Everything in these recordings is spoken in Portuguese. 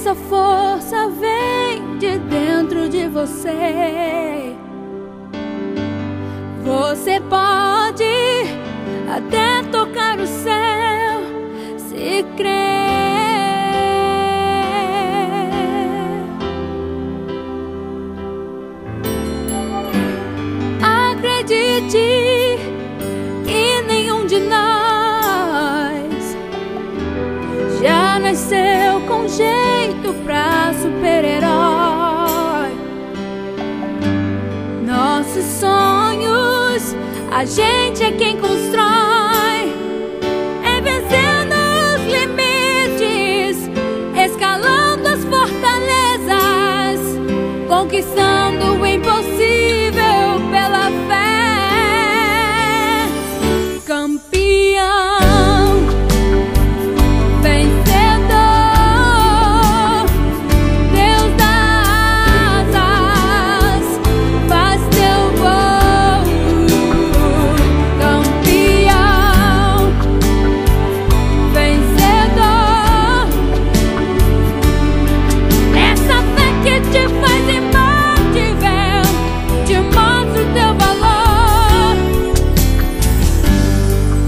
essa força vem de dentro de você. Você pode até tocar o céu se crer. Acredite que nenhum de nós já nasceu com jeito pra super-herói. Nossos sonhos, a gente é quem constrói, é vencendo os limites, escalando as fortalezas, conquistando o impossível pela fé. Campeão, vencedor, Deus dá asas, faz teu voo. Campeão, vencedor, essa fé que te faz imbatível, te mostra o teu valor.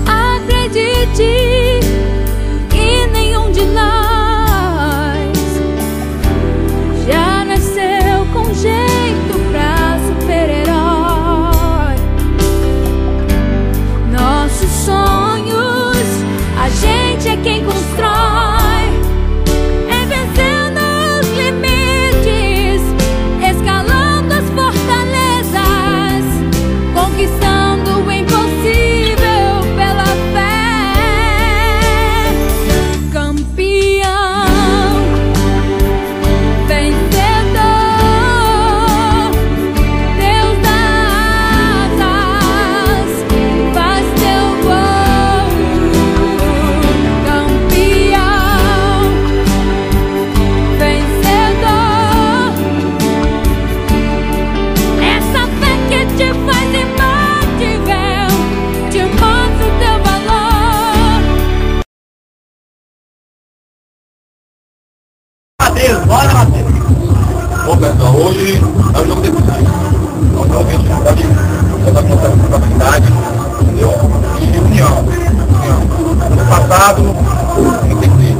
Acredite que nenhum de nós já nasceu com jeito pra super-herói. Nossos sonhos, a gente é quem constrói, é vencendo os limites, escalando as fortalezas, conquistando o impossível pela fé. Campeão, vencedor, Deus dá asas, faz teu voo. Campeão, vencedor, essa fé que te faz imbatível, te mostra o teu valor. Matheus, bora, Matheus! Bom, pessoal, hoje é o jogo de decisão. Então, alguém pode botar com essa capacidade, entendeu? E união. No passado, tem que ter.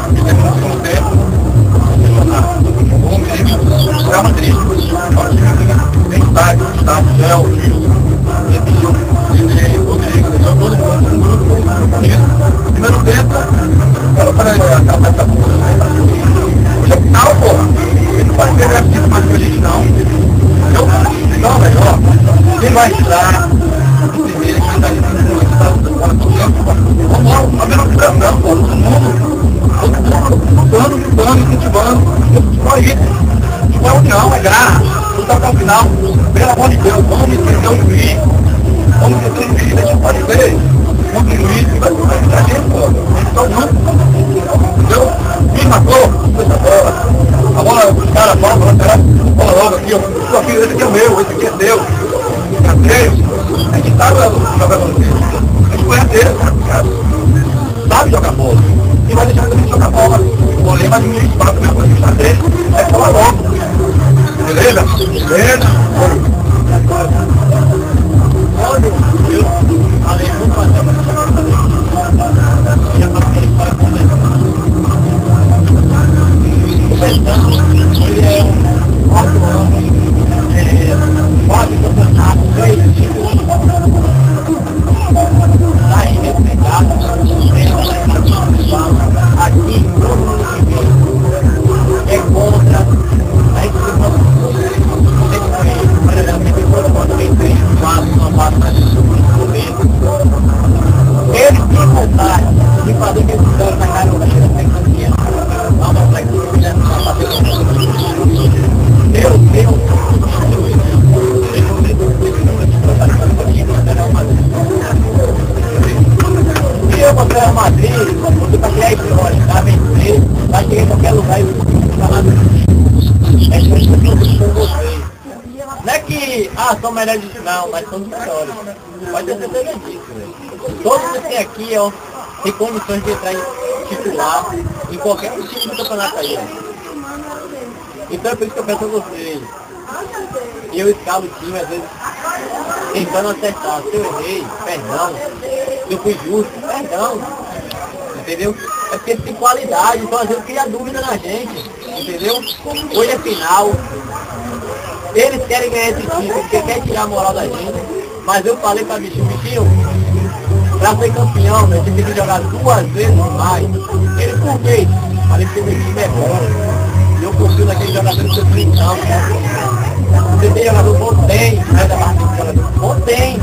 E temos no segundo tempo, vamos ver, calma triste. Tem estádio, Gustavo, Gel, Gil, Rodrigo, todo mundo. Primeiro tempo, ela para acabar essa porra. Hoje é final, porra. Ele não vai pegar aquilo mais que a gente, não. Entendeu? Então, velho, ó, quem vai tirar o primeiro que vai estar ali no estado do fora do tempo, vamos lá, a mesma coisa, não, pô, todo mundo, lutando, incentivando, futebol é isso. Futebol é união, é garra, lutar até o final. Pelo amor de Deus, vamos entender o juiz. Vamos entender o juiz, a gente pode ver. Vamos entender o juiz, vai ficar a gente, pô. Então, não. Entendeu? Me matou, essa bola. A bola, os caras falam, bola logo aqui, ó. Sua filha, esse aqui é o meu, esse aqui é teu. É teu. A gente sabe jogar bola. A gente conhece ele, cara. Sabe jogar bola. E vai deixar a gente jogar bola. O goleiro vai diminuir espaço, a mesma coisa que está dele. É bola logo. Beleza? Beleza? Olha, eu falei, vamos fazer uma ele é um ótimo homem, pode campeonato, 3 títulos, está representado, aqui, todo mundo que vem, é contra, a gente tem uma por exemplo, todo mundo vem uma massa de governo. Ele tem vontade de fazer decisões na cara da cheira tecnologia. Não, mas vai ter que fazer Deus, e eu vou para o Madrid, você vai criar história, vai vencer, vai chegar em qualquer lugar e falar é isso que eu com vocês. Não é que, são melhores não, mas são melhores. Pode ter certeza disso, velho. Todos que tem aqui, ó, tem condições de entrar em titular em qualquer time do campeonato aí. Então é por isso que eu peço a vocês. E eu escalo o time, às vezes, tentando acertar. Se eu errei, perdão. Se eu fui justo, perdão. Entendeu? É porque tem qualidade, então às vezes cria dúvida na gente. Entendeu? Hoje é final. Eles querem ganhar esse time, porque quer tirar a moral da gente. Mas eu falei pra bichinho, pra ser campeão, né, você tem que jogar 2 vezes mais. Ele por quê? Falei que o meu time é bom. E eu confio naquele jogador que eu fui em campo. Você tem jogador bom? Tem. Não é da parte de jogador bom? Tem.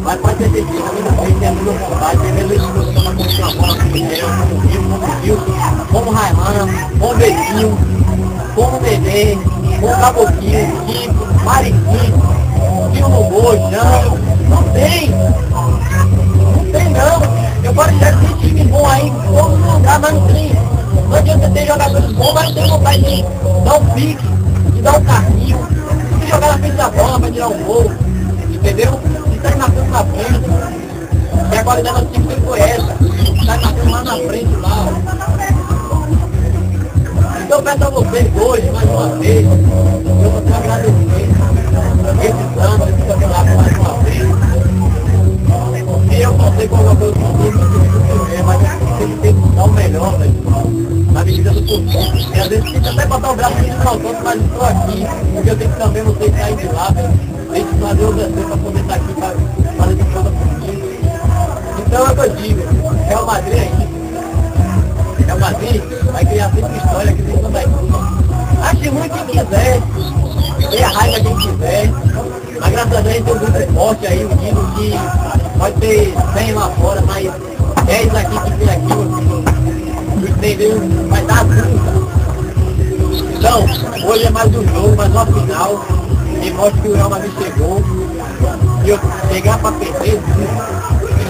Mas pode ter certeza, tem a minha vontade, tem mesmo isso que você toma com a bola, como Wilson, como Raiman, como Betinho, como Nenê, como Caboquinho, Chico, Mariquinho, Tio no gol, Jão. Não tem. Não tem não. Eu posso dizer que tem time bom aí, todo lugar, mas não tem. Não adianta ter jogadores bons, mas não tem vontade de dar um pique, de dar um carrinho, de jogar na frente da bola para tirar um gol. Entendeu? E tá marcando na frente. E a qualidade do time sempre foi essa. Tá marcando lá na frente, lá. Então eu peço a vocês hoje, mais uma vez, eu vou te agradecer esses anos, esse campeonato mais uma vez. Porque eu não sei qual é o meu time, mas eu tenho que dar o melhor, velho, na medida do possível. E às vezes tem que até botar o braço aqui no balcão, mas eu estou aqui, porque eu tenho que também vocês saírem de lá, tem que fazer o desenho para poder estar aqui para fazer de conta comigo. Então é o que eu digo, Real Madrid aí. Real Madrid vai criar sempre história aqui dentro da equipe. Ache muito quem quiser, dê a raiva quem quiser, mas graças a Deus a gente tem um grupo forte aí, um time que pode ter 100 lá fora, mas 10 aqui que tem aqui, entendeu? Vai dar tudo. Então, hoje é mais um jogo, mais uma final, que mostra que o Real Madrid chegou, e eu chegar para perder, eu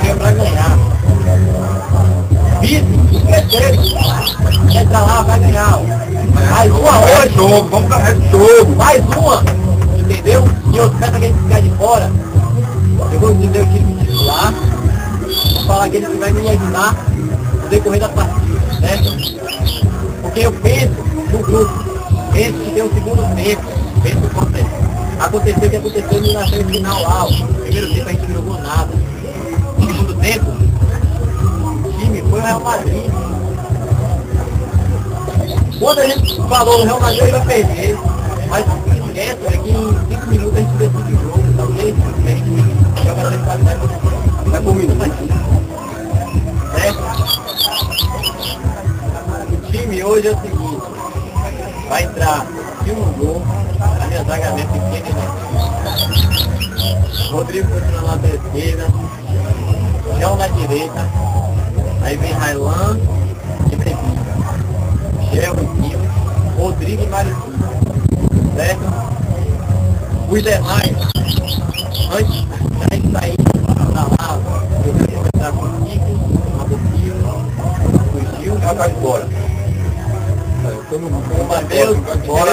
chego para ganhar. Vice, crescer, entra lá, vai ganhar. Mais uma hoje. Jogo, vamos ganhar esse jogo. Mais uma, entendeu? E outro cara que a gente ficar de fora, eu vou dizer o time titular, vou falar que ele vai me ajudar no decorrer da partida, certo? Porque eu penso no grupo, penso que tem o segundo tempo, penso que aconteceu o que aconteceu na semifinal lá, o primeiro tempo a gente não jogou nada. No segundo tempo, o time foi o Real Madrid. Quando a gente falou o Real Madrid ele vai perder, mas esquece é que em 5 minutos a gente decide o jogo, talvez a gente joga na qualidade vai por minuto aqui. Certo? O time hoje é o seguinte, vai entrar um gol, a minha zaga é pequena, Rodrigo continua na lateral esquerda, João na direita, aí vem Railan e Betinho, Gelvinho, Rodrigo e Mariquinho, certo? Os demais, antes da gente sair pra lá, eu vou começar com o Kiko, o Gil, já vai embora. O Matheus, embora,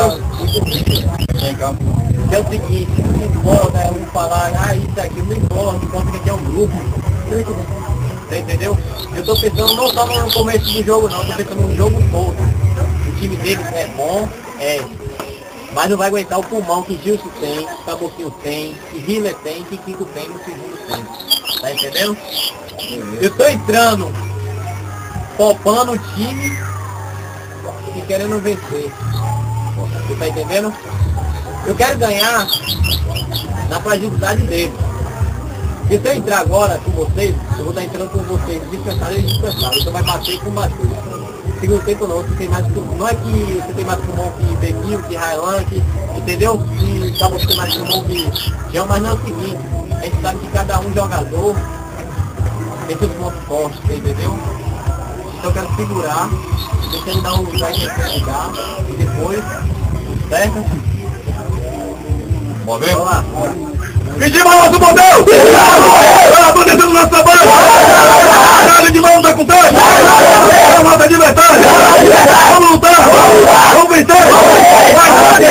é o seguinte, não importa, eu vou falar, isso aqui não importa que aqui é um grupo. Você entendeu? Eu tô pensando não só no começo do jogo não, eu tô pensando no jogo todo. O time deles é bom, mas não vai aguentar o pulmão que Gilson tem, Caboquinho tem, que Hiller tem, que Kiko tem no segundo tempo. Tá entendendo? Eu tô entrando, popando o time e querendo vencer. Você tá entendendo? Eu quero ganhar na fragilidade dele. E se eu entrar agora com vocês, eu vou estar entrando com vocês dispensário e dispensário. Então vai bater com bater. Segundo tempo não, você tem mais pulmão. Não é que você tem mais pulmão que Bequinho, que Railan, entendeu? Que acaba você mais pulmão que João, mas não é o seguinte, a gente sabe que cada um jogador tem seus pontos fortes, entendeu? Então eu quero segurar, deixa ele dar um lugar que ele quer dar, e depois, certo? Vamos ver? Vamos lá. Pedir mal do modelo! Ela tá descendo nosso trabalho! Caralho de mão da contagem! É uma mata de verdade! Vamos lutar! Vamos vencer! Vai!